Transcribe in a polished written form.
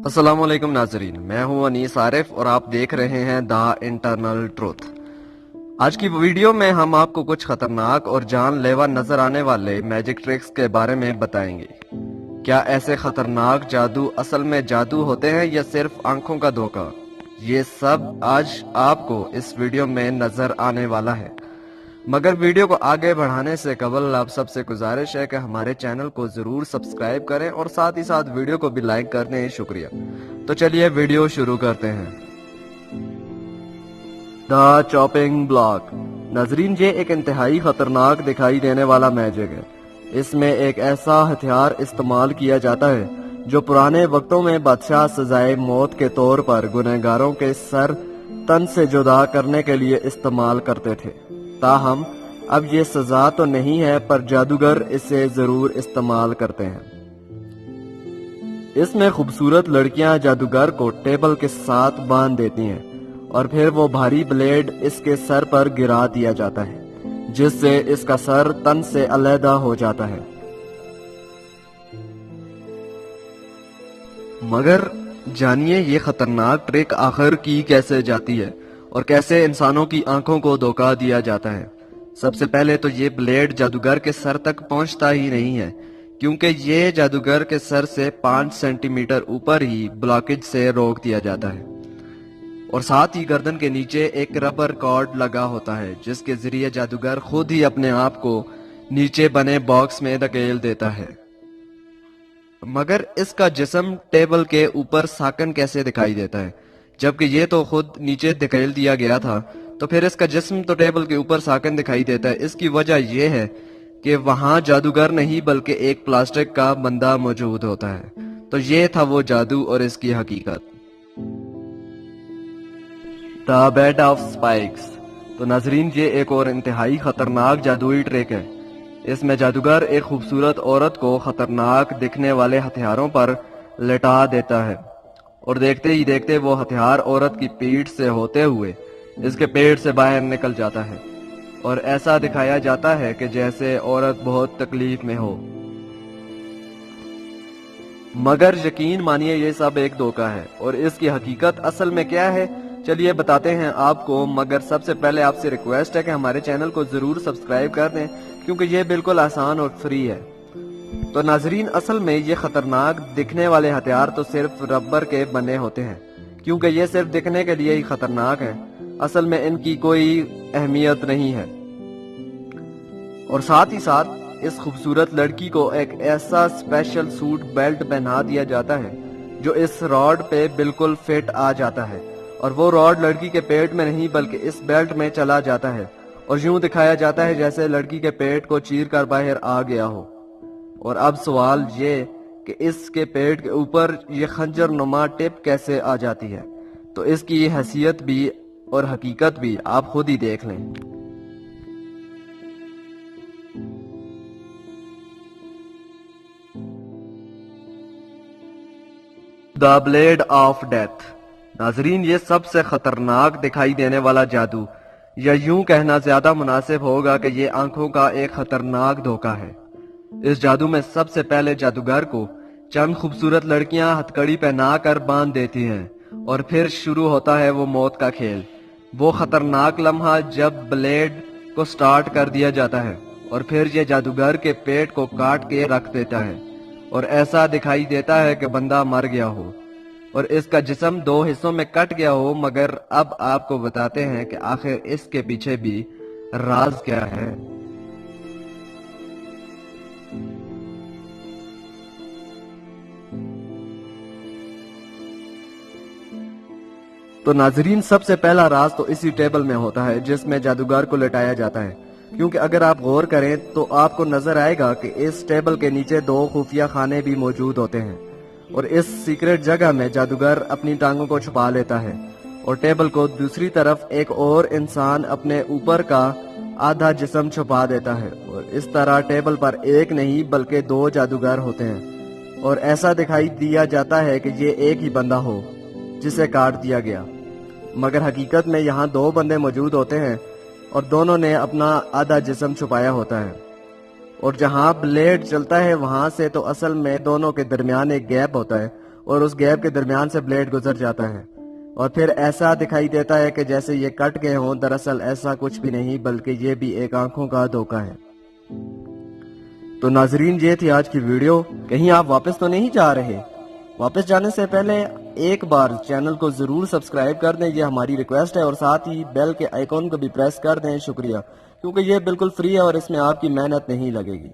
अस्सलाम वालेकुम नाजरीन, मैं हूं अनीस आरिफ और आप देख रहे हैं द इंटरनल ट्रुथ। आज की वीडियो में हम आपको कुछ खतरनाक और जानलेवा नजर आने वाले मैजिक ट्रिक्स के बारे में बताएंगे। क्या ऐसे खतरनाक जादू असल में जादू होते हैं या सिर्फ आंखों का धोखा? ये सब आज आपको इस वीडियो में नजर आने वाला है। मगर वीडियो को आगे बढ़ाने से कबल आप सबसे गुजारिश है कि हमारे चैनल को जरूर सब्सक्राइब करें और साथ ही साथ वीडियो को भी लाइक कर दें। शुक्रिया। तो चलिए वीडियो शुरू करते हैं। The chopping block. नाजरीन, ये एक इंतहाई खतरनाक दिखाई देने वाला मैजिक है। इसमें एक ऐसा हथियार इस्तेमाल किया जाता है जो पुराने वक्तों में बादशाह सजाए मौत के तौर पर गुनहगारों के सर तन से जुदा करने के लिए इस्तेमाल करते थे। ताहम अब ये सजा तो नहीं है, पर जादूगर इसे जरूर इस्तेमाल करते हैं। इसमें खूबसूरत लड़कियां जादूगर को टेबल के साथ बांध देती हैं और फिर वो भारी ब्लेड इसके सर पर गिरा दिया जाता है, जिससे इसका सर तन से अलहदा हो जाता है। मगर जानिए ये खतरनाक ट्रिक आखिर की कैसे जाती है और कैसे इंसानों की आंखों को धोखा दिया जाता है। सबसे पहले तो ये ब्लेड जादूगर के सर तक पहुंचता ही नहीं है, क्योंकि ये जादूगर के सर से 5 सेंटीमीटर ऊपर ही ब्लॉकेज से रोक दिया जाता है। और साथ ही गर्दन के नीचे एक रबर कॉर्ड लगा होता है, जिसके जरिए जादूगर खुद ही अपने आप को नीचे बने बॉक्स में धकेल देता है। मगर इसका जिस्म टेबल के ऊपर साकन कैसे दिखाई देता है, जबकि ये तो खुद नीचे धकेल दिया गया था? तो फिर इसका जिस्म तो टेबल के ऊपर साकन दिखाई देता है। इसकी वजह यह है कि वहां जादूगर नहीं बल्कि एक प्लास्टिक का बंदा मौजूद होता है। तो ये था वो जादू और इसकी हकीकत। The bed of spikes. तो नाजरीन, ये एक और इंतहाई खतरनाक जादुई ट्रिक है। इसमें जादूगर एक खूबसूरत औरत को खतरनाक दिखने वाले हथियारों पर लेटा देता है और देखते ही देखते वो हथियार औरत की पीठ से होते हुए इसके पेट से बाहर निकल जाता है और ऐसा दिखाया जाता है कि जैसे औरत बहुत तकलीफ में हो। मगर यकीन मानिए ये सब एक धोखा है और इसकी हकीकत असल में क्या है, चलिए बताते हैं आपको। मगर सबसे पहले आपसे रिक्वेस्ट है कि हमारे चैनल को जरूर सब्सक्राइब कर दें, क्योंकि ये बिल्कुल आसान और फ्री है। तो नाजरीन, असल में ये खतरनाक दिखने वाले हथियार तो सिर्फ रबर के बने होते हैं, क्योंकि ये सिर्फ दिखने के लिए ही खतरनाक है। असल में इनकी कोई अहमियत नहीं है। और साथ ही साथ इस खूबसूरत लड़की को एक ऐसा स्पेशल सूट बेल्ट पहना दिया जाता है जो इस रॉड पे बिल्कुल फिट आ जाता है, और वो रॉड लड़की के पेट में नहीं बल्कि इस बेल्ट में चला जाता है और यूं दिखाया जाता है जैसे लड़की के पेट को चीर कर बाहर आ गया हो। और अब सवाल ये कि इसके पेट के ऊपर ये खंजर नुमा टिप कैसे आ जाती है? तो इसकी हैसियत भी और हकीकत भी आप खुद ही देख लें। The blade of death. नाजरीन, ये सबसे खतरनाक दिखाई देने वाला जादू, या यूं कहना ज्यादा मुनासिब होगा कि ये आंखों का एक खतरनाक धोखा है। इस जादू में सबसे पहले जादूगर को चंद खूबसूरत लड़कियां हथकड़ी पहना कर बांध देती हैं और फिर शुरू होता है वो मौत का खेल। वो खतरनाक लम्हा जब ब्लेड को स्टार्ट कर दिया जाता है और फिर ये जादूगर के पेट को काट के रख देता है और ऐसा दिखाई देता है कि बंदा मर गया हो और इसका जिस्म 2 हिस्सों में कट गया हो। मगर अब आपको बताते हैं कि आखिर इसके पीछे भी राज क्या है। तो नाजरीन, सबसे पहला राज तो इसी टेबल में होता है जिसमें जादूगर को लेटाया जाता है, क्योंकि अगर आप गौर करें तो आपको नजर आएगा कि इस टेबल के नीचे 2 खुफिया खाने भी मौजूद होते हैं और इस सीक्रेट जगह में जादूगर अपनी टांगों को छुपा लेता है और टेबल को दूसरी तरफ एक और इंसान अपने ऊपर का आधा जिस्म छुपा देता है और इस तरह टेबल पर एक नहीं बल्कि 2 जादूगर होते हैं और ऐसा दिखाई दिया जाता है कि ये एक ही बंदा हो जिसे काट दिया गया। मगर हकीकत में यहाँ 2 बंदे मौजूद होते हैं और दोनों ने अपना आधा जिस्म छुपाया होता है और जहाँ ब्लेड चलता है वहां से तो असल में दोनों के दरमियान एक गैप होता है اور اس گیپ کے درمیان سے بلیڈ گزر جاتا ہے اور پھر ایسا دکھائی دیتا ہے کہ جیسے یہ کٹ گئے ہوں. دراصل ایسا کچھ بھی نہیں بلکہ یہ بھی ایک آنکھوں کا دھوکہ ہے. تو ناظرین یہ تھی آج کی ویڈیو. کہیں آپ واپس تو نہیں جا رہے؟ واپس جانے سے پہلے ایک بار چینل کو ضرور سبسکرائب کر دیں، یہ ہماری ریکویسٹ ہے، اور ساتھ ہی بیل کے آئیکن کو بھی پریس کر دیں. شکریہ، کیونکہ یہ بالکل فری ہے اور اس میں آپ کی محنت نہیں لگے گی.